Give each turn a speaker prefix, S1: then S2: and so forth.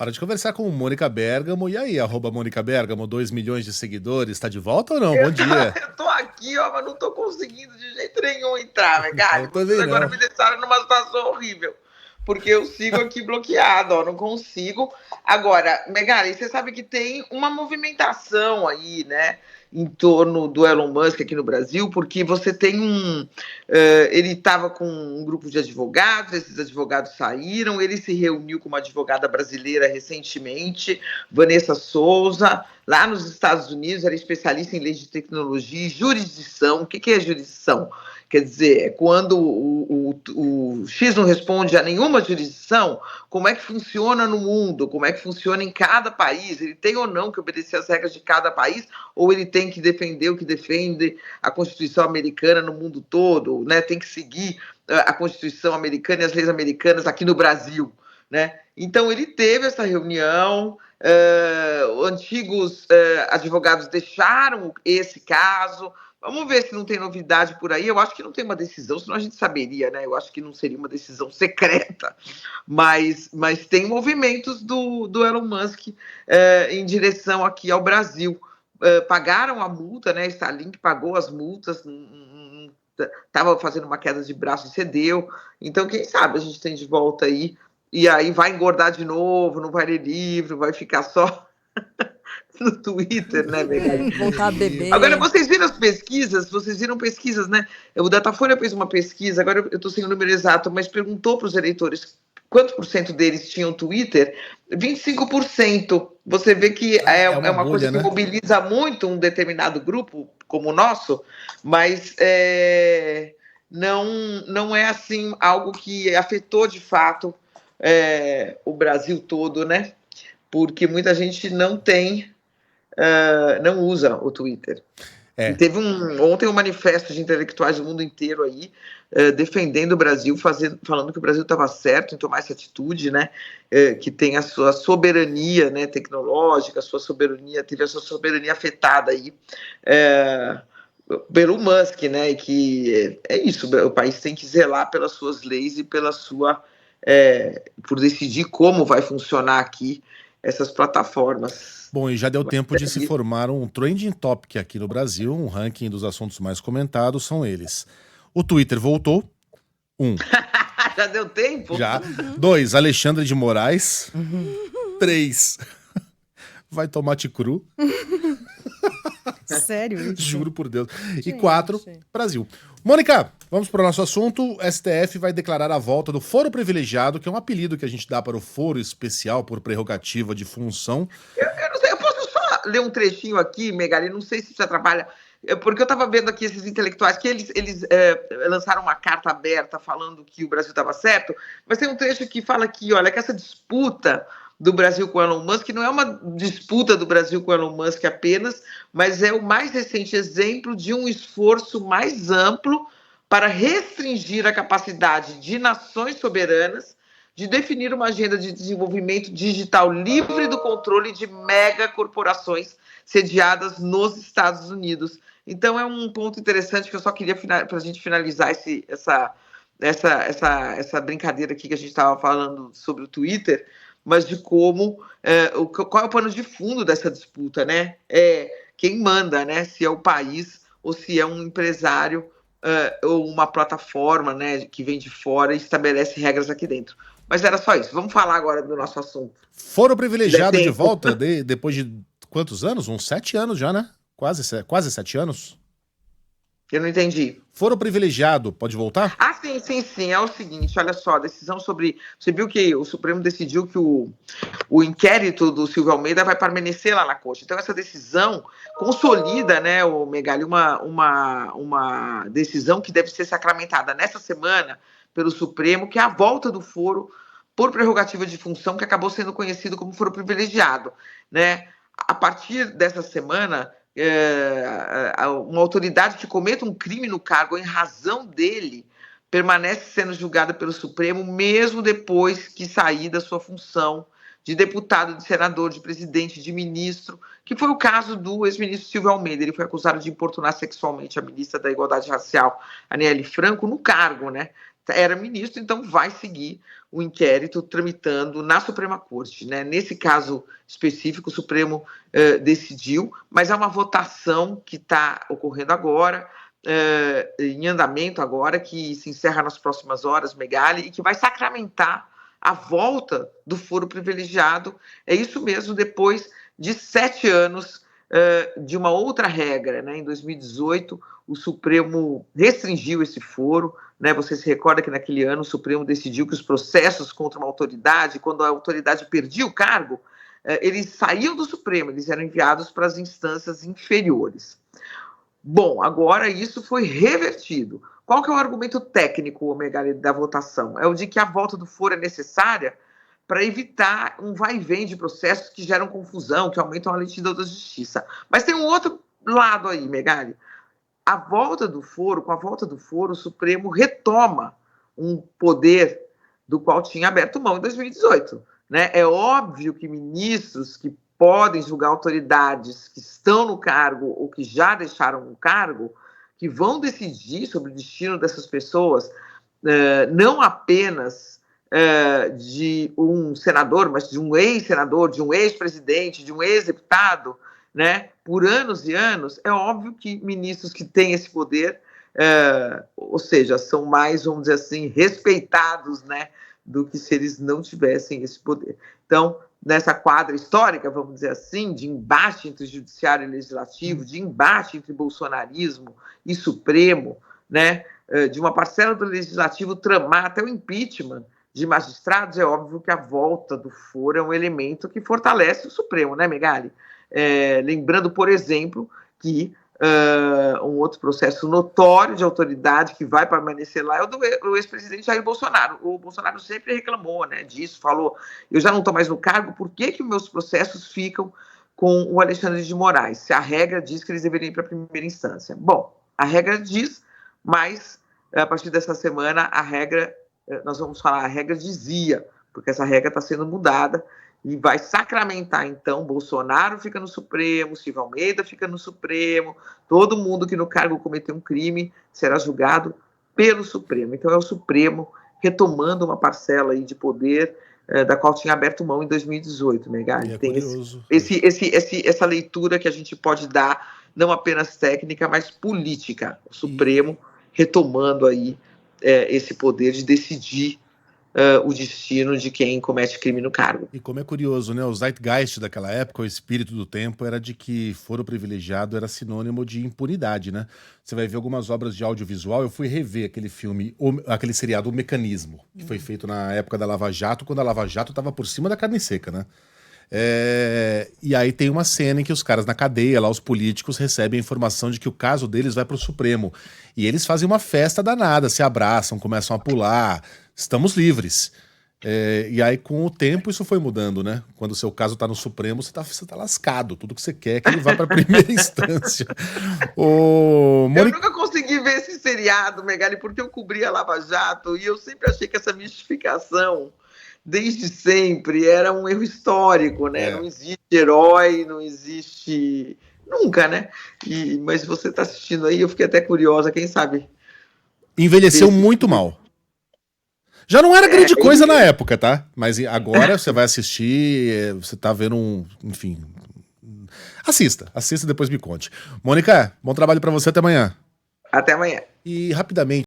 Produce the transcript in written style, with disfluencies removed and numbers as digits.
S1: Hora de conversar com Mônica Bergamo. E aí, @Mônica Bergamo, 2 milhões de seguidores, tá de volta ou não? Bom dia.
S2: Eu tô aqui, ó, mas não tô conseguindo de jeito nenhum entrar,
S1: Eu
S2: Megali. Vocês
S1: também
S2: agora
S1: não.
S2: me deixaram numa situação horrível. Porque eu sigo aqui bloqueado, ó, não consigo. Agora, Megali, você sabe que tem uma movimentação aí, né, em torno do Elon Musk aqui no Brasil, porque você tem ele estava com um grupo de advogados, esses advogados saíram, ele se reuniu com uma advogada brasileira recentemente, Vanessa Souza, lá nos Estados Unidos, era especialista em leis de tecnologia e jurisdição. O que é jurisdição? Quer dizer, é quando o X não responde a nenhuma jurisdição, como é que funciona no mundo, como é que funciona em cada país, ele tem ou não que obedecer às regras de cada país, ou ele tem que defender o que defende a Constituição americana no mundo todo, né? Tem que seguir a Constituição americana e as leis americanas aqui no Brasil, né? Então ele teve essa reunião, antigos advogados deixaram esse caso. Vamos ver se não tem novidade por aí. Eu acho que não tem uma decisão, senão a gente saberia, né? Eu acho que não seria uma decisão secreta, mas tem movimentos do Elon Musk em direção aqui ao Brasil. Pagaram a multa, né? Starlink pagou as multas, estava fazendo uma queda de braço e cedeu. Então, quem sabe a gente tem de volta aí, e aí vai engordar de novo, não vai ler livro, vai ficar só no Twitter, né, Megali?
S3: Voltar a beber.
S2: Agora, vocês viram as pesquisas? Vocês viram pesquisas, né? O Datafolha fez uma pesquisa, agora eu estou sem o número exato, mas perguntou para os eleitores quantos por cento deles tinham Twitter. 25%. Você vê que é uma
S1: bolha,
S2: coisa que
S1: né?
S2: mobiliza muito um determinado grupo, como o nosso, mas não é assim algo que afetou de fato o Brasil todo, né? Porque muita gente não usa o Twitter. E teve ontem um manifesto de intelectuais do mundo inteiro aí, defendendo o Brasil, falando que o Brasil estava certo em tomar essa atitude, né? Que tem a sua soberania, né, tecnológica, teve a sua soberania afetada aí pelo Musk, né? E que é isso, o país tem que zelar pelas suas leis e por decidir como vai funcionar aqui essas plataformas.
S1: Bom, e já deu tempo de se formar um trending topic aqui no Brasil, um ranking dos assuntos mais comentados são eles. O Twitter voltou. 1.
S2: Já deu tempo?
S1: Já. 2. Alexandre de Moraes. 3. Vai tomate cru.
S3: Sério isso?
S1: Juro por Deus. E 4. Brasil. Mônica, vamos para o nosso assunto. O STF vai declarar a volta do foro privilegiado, que é um apelido que a gente dá para o foro especial por prerrogativa de função.
S2: Eu não sei, eu posso só ler um trechinho aqui, Megali? Não sei se isso atrapalha, porque eu estava vendo aqui esses intelectuais que eles lançaram uma carta aberta falando que o Brasil estava certo, mas tem um trecho que fala aqui, olha, que essa disputa do Brasil com o Elon Musk não é uma disputa do Brasil com o Elon Musk apenas, mas é o mais recente exemplo de um esforço mais amplo para restringir a capacidade de nações soberanas de definir uma agenda de desenvolvimento digital livre do controle de megacorporações sediadas nos Estados Unidos. Então é um ponto interessante que eu só queria, para a gente finalizar essa brincadeira aqui que a gente estava falando sobre o Twitter, mas de como, qual é o pano de fundo dessa disputa, né? Quem manda, né? Se é o país ou se é um empresário ou uma plataforma, né, que vem de fora e estabelece regras aqui dentro. Mas era só isso. Vamos falar agora do nosso assunto.
S1: Foro privilegiado de volta, depois de quantos anos? Uns 7 anos já, né? Quase 7 anos.
S2: Eu não entendi.
S1: Foro privilegiado, pode voltar?
S2: Ah, sim. É o seguinte, olha só, a decisão sobre... Você viu que o Supremo decidiu que o inquérito do Silvio Almeida vai permanecer lá na corte. Então, essa decisão consolida, né, o Megali, uma decisão que deve ser sacramentada nessa semana pelo Supremo, que é a volta do foro por prerrogativa de função, que acabou sendo conhecido como foro privilegiado, né? A partir dessa semana, uma autoridade que cometa um crime no cargo em razão dele permanece sendo julgada pelo Supremo mesmo depois que sair da sua função de deputado, de senador, de presidente, de ministro, que foi o caso do ex-ministro Silvio Almeida. Ele foi acusado de importunar sexualmente a ministra da Igualdade Racial, Aniele Franco, no cargo, né? era ministro, então vai seguir o inquérito tramitando na Suprema Corte, né? Nesse caso específico, o Supremo decidiu, mas é uma votação que está ocorrendo agora, em andamento agora, que se encerra nas próximas horas, Megali, e que vai sacramentar a volta do foro privilegiado. É isso mesmo, depois de 7 anos de uma outra regra, né? Em 2018, o Supremo restringiu esse foro, né? Você se recorda que naquele ano o Supremo decidiu que os processos contra uma autoridade, quando a autoridade perdia o cargo, eles saíam do Supremo, eles eram enviados para as instâncias inferiores. Bom, agora isso foi revertido. Qual que é o argumento técnico, Megali, da votação? É o de que a volta do foro é necessária para evitar um vai e vem de processos que geram confusão, que aumentam a lentidão da justiça. Mas tem um outro lado aí, Megali. Com a volta do foro, o Supremo retoma um poder do qual tinha aberto mão em 2018. Né? É óbvio que ministros que podem julgar autoridades que estão no cargo ou que já deixaram o cargo, que vão decidir sobre o destino dessas pessoas, não apenas de um senador, mas de um ex-senador, de um ex-presidente, de um ex-deputado, né, por anos e anos, é óbvio que ministros que têm esse poder, ou seja, são mais, vamos dizer assim, respeitados, né, do que se eles não tivessem esse poder. Então, nessa quadra histórica, vamos dizer assim, de embate entre judiciário e legislativo, de embate entre bolsonarismo e Supremo, né, de uma parcela do legislativo tramar até o impeachment de magistrados, é óbvio que a volta do foro é um elemento que fortalece o Supremo, né, Megali? Lembrando, por exemplo, que um outro processo notório de autoridade que vai permanecer lá é o do ex-presidente Jair Bolsonaro. O Bolsonaro sempre reclamou, né, disso, falou, eu já não estou mais no cargo, por que que meus processos ficam com o Alexandre de Moraes, se a regra diz que eles deveriam ir para a primeira instância? Bom, a regra diz, mas a partir dessa semana a regra, nós vamos falar, a regra dizia, porque essa regra está sendo mudada, e vai sacramentar, então, Bolsonaro fica no Supremo, Silvio Almeida fica no Supremo, todo mundo que no cargo cometeu um crime será julgado pelo Supremo. Então, é o Supremo retomando uma parcela aí de poder da qual tinha aberto mão em 2018, né, Gary? Tem essa leitura que a gente pode dar, não apenas técnica, mas política. O Supremo retomando aí esse poder de decidir o destino de quem comete crime no cargo.
S1: E como é curioso, né? O zeitgeist daquela época, o espírito do tempo, era de que foro privilegiado era sinônimo de impunidade, né? Você vai ver algumas obras de audiovisual, eu fui rever aquele filme, aquele seriado O Mecanismo, que foi feito na época da Lava Jato, quando a Lava Jato estava por cima da carne seca, né? E aí tem uma cena em que os caras na cadeia, lá os políticos, recebem a informação de que o caso deles vai para o Supremo. E eles fazem uma festa danada, se abraçam, começam a pular, estamos livres. E aí com o tempo isso foi mudando, né? Quando o seu caso tá no Supremo, você tá lascado. Tudo que você quer é que ele vá para a primeira instância.
S2: Eu nunca consegui ver esse seriado, Megali, porque eu cobria a Lava Jato e eu sempre achei que essa mistificação desde sempre era um erro histórico, né? Não existe herói, não existe nunca, né? Mas você está assistindo aí, eu fiquei até curiosa, quem sabe?
S1: Envelheceu muito mal. Já não era grande coisa na época, tá? Mas agora você vai assistir, você tá vendo enfim. Assista e depois me conte. Mônica, bom trabalho para você, até amanhã.
S2: Até amanhã.
S1: E rapidamente